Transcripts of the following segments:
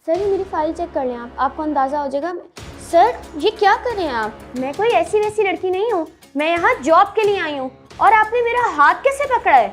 Sir ये मेरी file check कर लें आप, आपको अंदाज़ा हो जाएगा। सर ये क्या कर रहे हैं आप? मैं कोई ऐसी वैसी लड़की नहीं हूँ, मैं यहाँ जॉब के लिए आई हूँ और आपने मेरा हाथ कैसे पकड़ा है?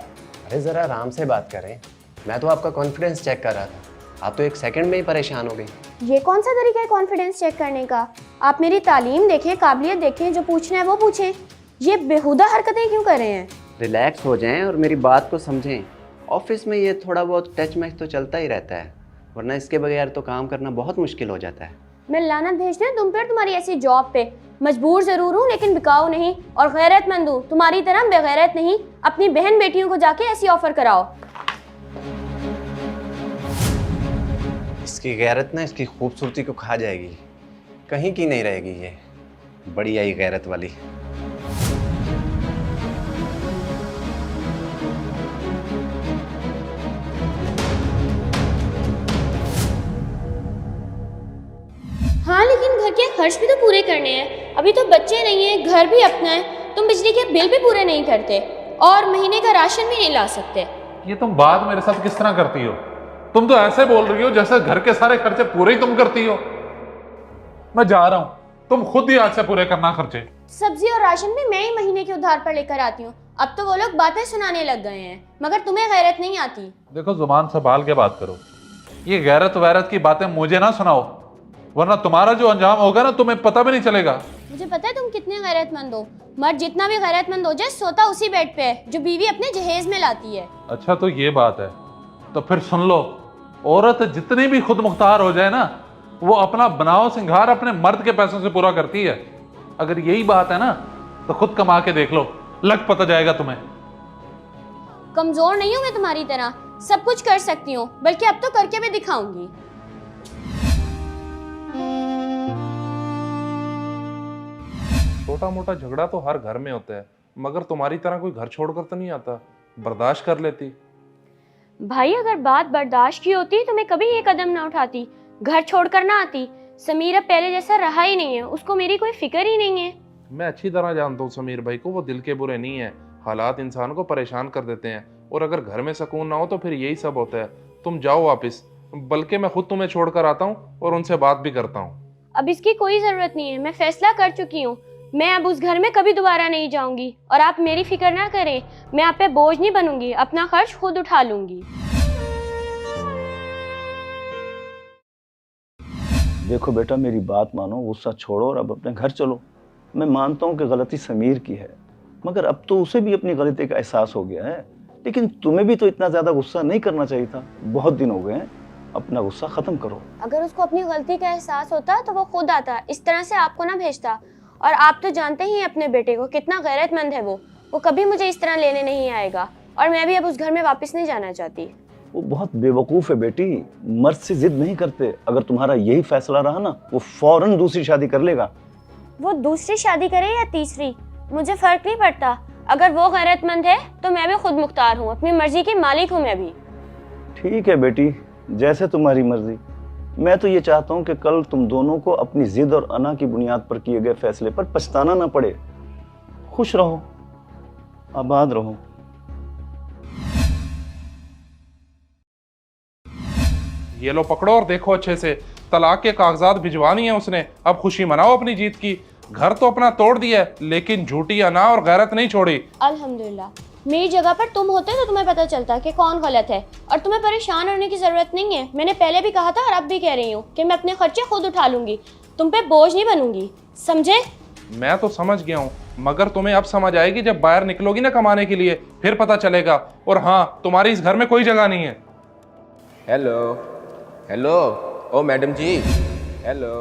अरे ज़रा आराम से बात करें, मैं तो आपका कॉन्फिडेंस चेक कर रहा था, आप तो एक सेकंड में ही परेशान हो गई। ये कौन सा तरीका है कॉन्फिडेंस चेक करने का? आप मेरी तालीम देखें, काबिलियत देखें, जो पूछना है वो पूछें। ये बेहुदा हरकतें क्यों कर रहे हैं? रिलैक्स हो जाएं और मेरी बात को समझें। ऑफिस में ये थोड़ा बहुत टच मैच तो चलता ही रहता है, वरना इसके बगैर तो काम करना बहुत मुश्किल हो जाता है। मैं लानत भेजती हूँ तुम पर, तुम्हारी ऐसी जॉब पे। मजबूर जरूर हूँ लेकिन बिकाऊ नहीं, और गैरतमंद हूँ, तुम्हारी तरह बेगैरत नहीं। अपनी बहन बेटियों को जाके ऐसी ऑफर कराओ। इसकी गैरत ना इसकी खूबसूरती को खा जाएगी, कहीं की नहीं रहेगी ये बड़ी आई गैरत वाली। हाँ लेकिन घर के खर्च भी तो पूरे करने हैं, अभी तो बच्चे नहीं हैं, घर भी अपना है, तुम बिजली के बिल भी पूरे नहीं करते और महीने का राशन भी नहीं ला सकते। ये तुम बात मेरे साथ किस तरह करती हो? तुम तो ऐसे बोल रही हो जैसे घर के सारे खर्चे पूरे ही तुम करती हो। मैं जा रहा हूँ, तुम खुद ही आज से पूरे करना खर्चे। सब्जी और राशन भी मैं ही महीने के उधार पर लेकर आती हूँ। अब तो वो लोग बातें सुनाने लग गए हैं, मगर तुम्हें गैरत नहीं आती। देखो जुबान संभाल के बात करो, ये गैरत वैरत की बातें मुझे ना सुनाओ, वरना तुम्हारा जो अंजाम होगा ना तुम्हें पता भी नहीं चलेगा। मुझे पता है तुम कितने गैरतमंद हो। मर्द जितना भी गैरतमंद हो जाए, सोता उसी बेड पे है जो बीवी अपने जहेज में लाती है। अच्छा तो ये बात है, तो फिर सुन लो, औरत जितनी भी खुद मुख्तार हो जाए ना, वो अपना बनाव सिंगार अपने मर्द के पैसों से पूरा करती है। अगर यही बात है ना तो खुद कमा के देख लो, लग पता जाएगा तुम्हें। कमजोर नहीं हूँ मैं तुम्हारी तरह, सब कुछ कर सकती हूँ, बल्कि अब तो करके भी दिखाऊंगी। छोटा मोटा झगड़ा तो हर घर में होता है, मगर तुम्हारी तरह कोई घर छोड़कर तो नहीं आता, बर्दाश्त कर लेती। भाई अगर बात बर्दाश्त की होती तो मैं कभी ये कदम ना उठाती, घर छोड़कर ना आती। समीर अब पहले जैसा रहा ही नहीं है, उसको मेरी कोई फिक्र ही नहीं है। मैं अच्छी तरह जानता हूँ समीर भाई को, वो दिल के बुरे नहीं है, हालात इंसान को परेशान कर देते हैं, और अगर घर में सुकून ना हो तो फिर यही सब होता है। तुम जाओ वापिस, बल्कि मैं खुद तुम्हें छोड़कर आता हूँ और उनसे बात भी करता हूँ। अब इसकी कोई जरूरत नहीं है, मैं फैसला कर चुकी हूँ। मैं अब उस घर में कभी दोबारा नहीं जाऊंगी, और आप मेरी फिक्र ना करें, मैं आप पे बोझ नहीं बनूंगी, अपना खर्च खुद उठा लूंगी। देखो बेटा, मेरी बात मानो, गुस्सा छोड़ो और अब अपने घर चलो। मैं मानता हूँ कि गलती समीर की है, मगर अब तो उसे भी अपनी गलती का एहसास हो गया है। लेकिन तुम्हें भी तो इतना ज्यादा गुस्सा नहीं करना चाहिए था, बहुत दिन हो गए हैं, अपना गुस्सा खत्म करो। अगर उसको अपनी गलती का एहसास होता तो वो खुद आता, इस तरह से आपको ना भेजता। और आप तो जानते ही हैं अपने बेटे को, कितना गैरतमंद है वो कभी मुझे इस तरह लेने नहीं आएगा, और मैं भी अब उस घर में वापस नहीं जाना चाहती। वो बहुत बेवकूफ है बेटी, मर्द से जिद नहीं करते। अगर तुम्हारा यही फैसला रहा ना, वो फौरन दूसरी शादी कर लेगा। वो दूसरी शादी करे या तीसरी, मुझे फर्क नहीं पड़ता। अगर वो गैरतमंद है तो मैं भी खुद मुख्तार हूँ, अपनी मर्जी की मालिक हूँ मैं भी। ठीक है बेटी, जैसे तुम्हारी मर्जी। मैं तो ये चाहता हूँ कि कल तुम दोनों को अपनी जिद और अना की बुनियाद पर किए गए फैसले पर पछताना ना पड़े। खुश रहो, आबाद रहो। ये लो पकड़ो और देखो अच्छे से, तलाक के कागजात भिजवानी है उसने, अब खुशी मनाओ अपनी जीत की। घर तो अपना तोड़ दिया है, लेकिन झूठी अना और गैरत नहीं छोड़ी। अल्हम्दुलिल्लाह, मेरी जगह पर तुम होते तो तुम्हें पता चलता कि कौन गलत है, और तुम्हें परेशान होने की जरूरत नहीं है। मैंने पहले भी कहा था और अब भी कह रही हूँ कि मैं अपने खर्चे खुद उठा लूंगी, तुम पे बोझ नहीं बनूंगी, समझे? मैं तो समझ गया हूँ, मगर तुम्हें अब समझ आएगी जब बाहर निकलोगी ना कमाने के लिए, फिर पता चलेगा। और हाँ, तुम्हारी इस घर में कोई जगह नहीं है। हेलो हेलो, ओ मैडम जी, हेलो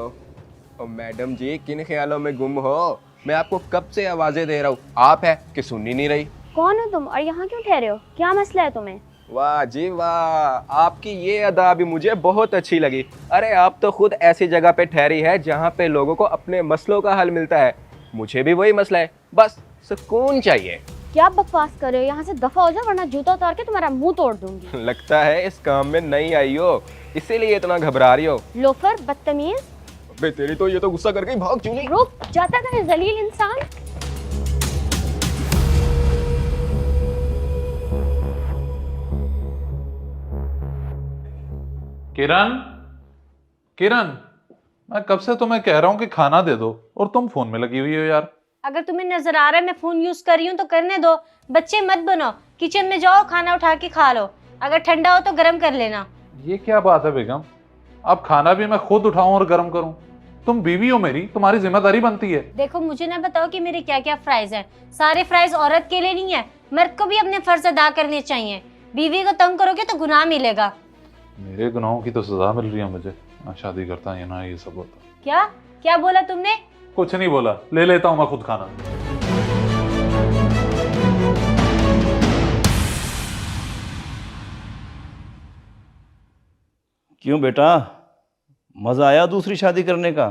ओ मैडम जी, किन ख्यालों में गुम हो? मैं आपको कब से आवाजें दे रहा हूँ, आप है कि सुन ही नहीं रही? कौन हो तुम और यहाँ क्यों ठहरे हो? क्या मसला है तुम्हें? वाह जी वाह, आपकी ये अदा भी मुझे बहुत अच्छी लगी। अरे आप तो खुद ऐसी जगह पे ठहरी है जहाँ पे लोगों को अपने मसलों का हल मिलता है। मुझे भी वही मसला है, बस सुकून चाहिए। क्या बकवास कर रहे हो? यहाँ से दफा हो जाओ वरना जूता उतार के तुम्हारा मुंह तोड़ दूंगी। लगता है इस काम में नई आई हो, इसीलिए इतना घबरा रही हो। लोफर, बदतमीज। बे तेरी तो ये तो गुस्सा करके ही भाग क्यों नहीं? रुक जाता है जलील इंसान। किरण, किरण, मैं कब से तुम्हें कह रहा हूँ कि खाना दे दो और तुम फोन में लगी हुई हो यार। अगर तुम्हें नजर आ रहा है मैं फोन यूज कर रही हूँ तो करने दो, बच्चे मत बनो। किचन में जाओ, खाना उठा के खा लो, अगर ठंडा हो तो गर्म कर लेना। ये क्या बात है बेगम, अब खाना भी मैं खुद उठाऊं और गर्म करूं? तुम बीवी हो मेरी, तुम्हारी जिम्मेदारी बनती है। देखो मुझे ना बताओ कि मेरे क्या क्या फ्राइज हैं। सारे फ्राइज औरत के लिए नहीं है, मर्द को भी अपने फर्ज अदा करने चाहिए। बीवी को तंग करोगे तो गुनाह मिलेगा। मेरे गुनाहों की तो सजा मिल रही है मुझे। ना शादी करता है ना ये सब होता। क्या क्या बोला तुमने? कुछ नहीं बोला, ले लेता हूं मैं खुद खाना। क्यों बेटा, मज़ा आया दूसरी शादी करने का?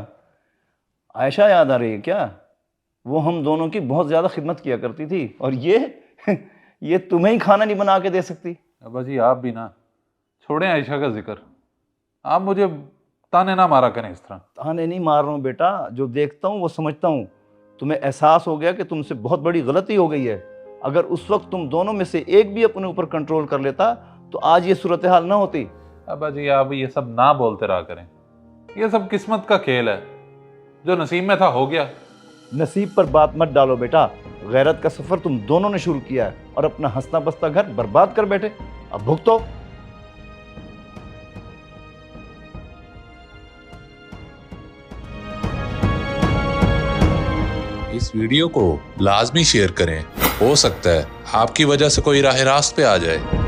आयशा याद आ रही है क्या? वो हम दोनों की बहुत ज़्यादा खिदमत किया करती थी, और ये तुम्हें ही खाना नहीं बना के दे सकती। अब्बा जी आप भी ना छोड़ें आयशा का जिक्र, आप मुझे ताने ना मारा करें इस तरह। ताने नहीं मार रहा हूँ बेटा, जो देखता हूँ वो समझता हूँ। तुम्हें एहसास हो गया कि तुमसे बहुत बड़ी गलती हो गई है। अगर उस वक्त तुम दोनों में से एक भी अपने ऊपर कंट्रोल कर लेता तो आज ये सूरत हाल ना होती। अब्बा जी आप ये सब ना बोलते रहा करें, ये सब किस्मत का खेल है, जो नसीब में था हो गया। नसीब पर बात मत डालो बेटा, गैरत का सफर तुम दोनों ने शुरू किया है और अपना हंसता बसता घर बर्बाद कर बैठे। अब भुगतो। इस वीडियो को लाजमी शेयर करें, हो सकता है आपकी वजह से कोई राह रास्त पे आ जाए।